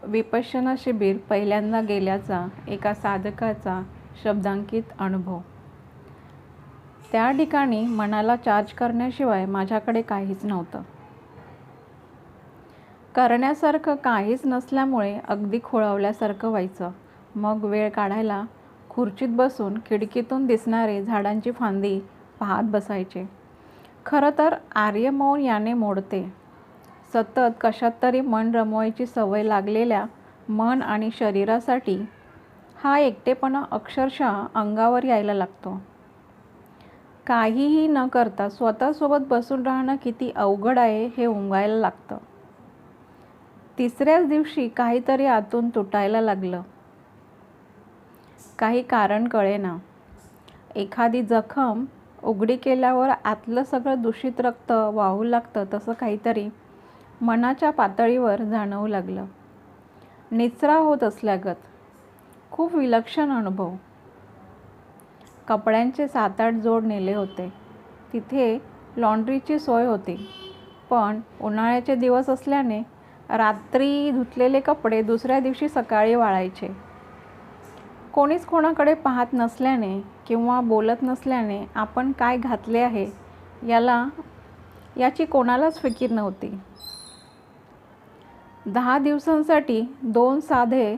विपश्यना शिबिर पहिल्यांदा गेल्याचा एका साधकाचा शब्दांकित अनुभव. त्या ठिकाणी मनाला चार्ज करण्याशिवाय माझ्याकडे काहीच नव्हतं. करण्यासारखं काहीच नसल्यामुळे अगदी खोळवल्यासारखं व्हायचं. मग वेळ काढायला खुर्चीत बसून खिडकीतून दिसणारे झाडांची फांदी पाहत बसायचे. खरं तर आर्यमौन याने मोडते. सतत कशात तरी मन रमवायची सवय लागलेल्या मन आणि शरीरासाठी हा एकटेपणा अक्षरशः अंगावर यायला लागतो. काहीही न करता स्वतःसोबत बसून राहणं किती अवघड आहे हे उमगायला लागतं. तिसऱ्याच दिवशी काहीतरी आतून तुटायला लागलं. काही कारण कळेना. एखादी जखम उघडी केल्यावर आतलं सगळं दूषित रक्त वाहू लागतं तसं काहीतरी मनाच्या पातळीवर जाणवू लागलं. निचरा होत असल्यागत. खूप विलक्षण अनुभव. कपड्यांचे 7-8 जोड नेले होते. तिथे लॉन्ड्रीची सोय होती, पण उन्हाळ्याचे दिवस असल्याने रात्री धुतलेले कपडे दुसऱ्या दिवशी सकाळी वाळायचे. कोणीच कोणाकडे पाहत नसल्याने किंवा बोलत नसल्याने आपण काय घातले आहे याची कोणालाच फिकीर नव्हती. 10 दिवसांसाठी 2 साधे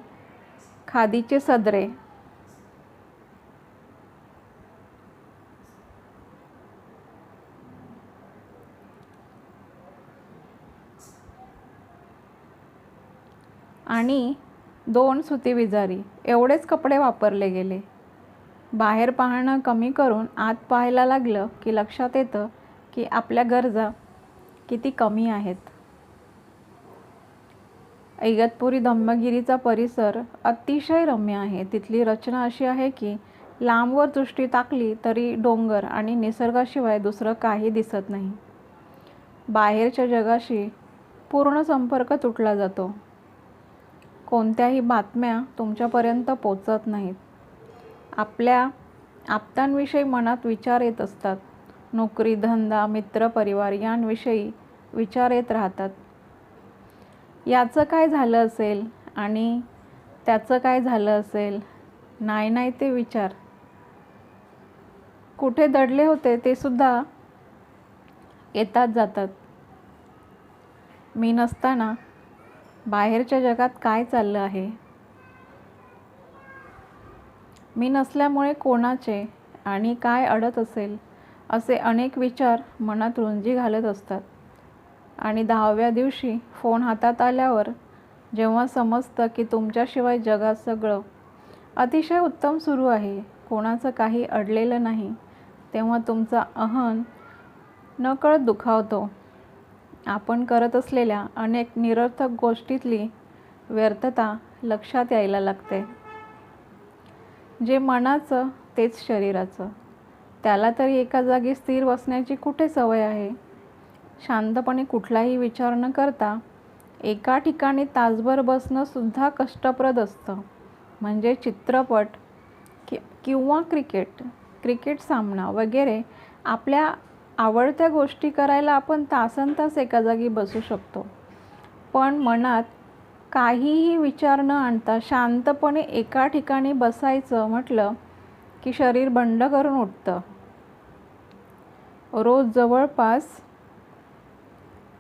खादीचे सदरे आणि 2 सुती विजारी एवढेच कपडे वापरले गेले. बाहेर पाहणं कमी करून आत पाहायला लागलं की लक्षात येतं की आपल्या गरजा किती कमी आहेत. इगतपुरी धम्मगिरीचा परिसर अतिशय रम्य आहे. तिथली रचना अशी आहे की लांबवर दृष्टी टाकली तरी डोंगर आणि निसर्गाशिवाय दुसरं काही दिसत नाही. बाहेरच्या जगाशी पूर्ण संपर्क तुटला जातो. कोणत्याही बातम्या तुमच्यापर्यंत पोचत नाहीत. आपल्या आप्तांविषयी मनात विचार येत असतात. नोकरी, धंदा, मित्र, परिवार यांविषयी विचार येत राहतात. याचं काय झालं असेल आणि त्याचं काय झालं असेल. नाही ते विचार. कुठे दडले होते ते सुद्धा येतात जातात. मी नसताना बाहेरच्या जगात काय चाललं आहे. मी नसल्यामुळे कोणाचे आणि काय अडत असेल असे अनेक विचार मनात रुंजी घालत असतात. आणि 10व्या दिवशी फोन हातात आल्यावर जेव्हा समजतं की तुमच्याशिवाय जगात सगळं अतिशय उत्तम सुरू आहे, कोणाचं काही अडलेलं नाही, तेव्हा तुमचा अहं नकळत दुखावतो. आपण करत असलेल्या अनेक निरर्थक गोष्टीतली व्यर्थता लक्षात यायला लागते. जे मनाचं तेच शरीराचं. त्याला तरी एका जागी स्थिर बसण्याची कुठे सवय आहे. शांतपणे कुठलाही विचार न करता एका ठिकाणी तासभर बसणं सुद्धा कष्टप्रद असतं. म्हणजे चित्रपट किंवा क्रिकेट सामना वगैरे आपल्या आवडत्या गोष्टी करायला आपण तासनतास एका जागी बसू शकतो. पण मनात काहीही विचार न आणता शांतपणे एका ठिकाणी बसायचं म्हटलं की शरीर बंड करून उठतं. रोज जवळपास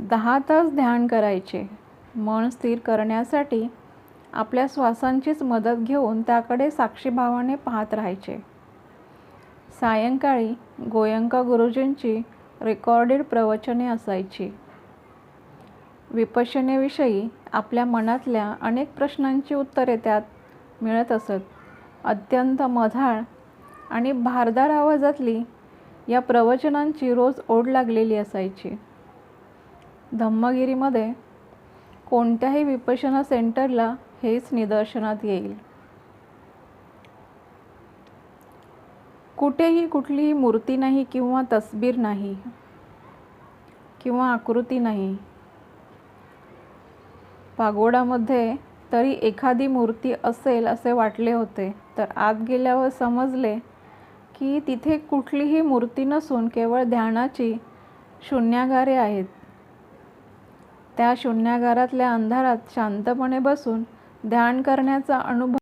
10 तास ध्यान करायचे. मन स्थिर करण्यासाठी आपल्या श्वासांचीच मदत घेऊन त्याकडे साक्षीभावाने पाहत राहायचे. सायंकाळी गोयंका गुरुजींची रेकॉर्डेड प्रवचने असायची. विपश्यनेविषयी आपल्या मनातल्या अनेक प्रश्नांची उत्तरे त्यात मिळत असत. अत्यंत मधाळ आणि भारदार आवाजातली या प्रवचनांची रोज ओढ लागलेली असायची. धम्मगिरीमध्ये कोणत्याही विपश्यना सेंटरला हेच निदर्शनात येईल. कुठेही कुठलीही मूर्ती नाही किंवा तसबीर नाही किंवा आकृती नाही. पागोडामध्ये तरी एखादी मूर्ती असेल असे वाटले होते, तर आत गेल्यावर समजले की तिथे कुठलीही मूर्ती नसून केवळ ध्यानाची शून्यागारे आहेत. त्या शून्यागारातल्या अंधारात शांतपणे बसून ध्यान करण्याचा अनुभव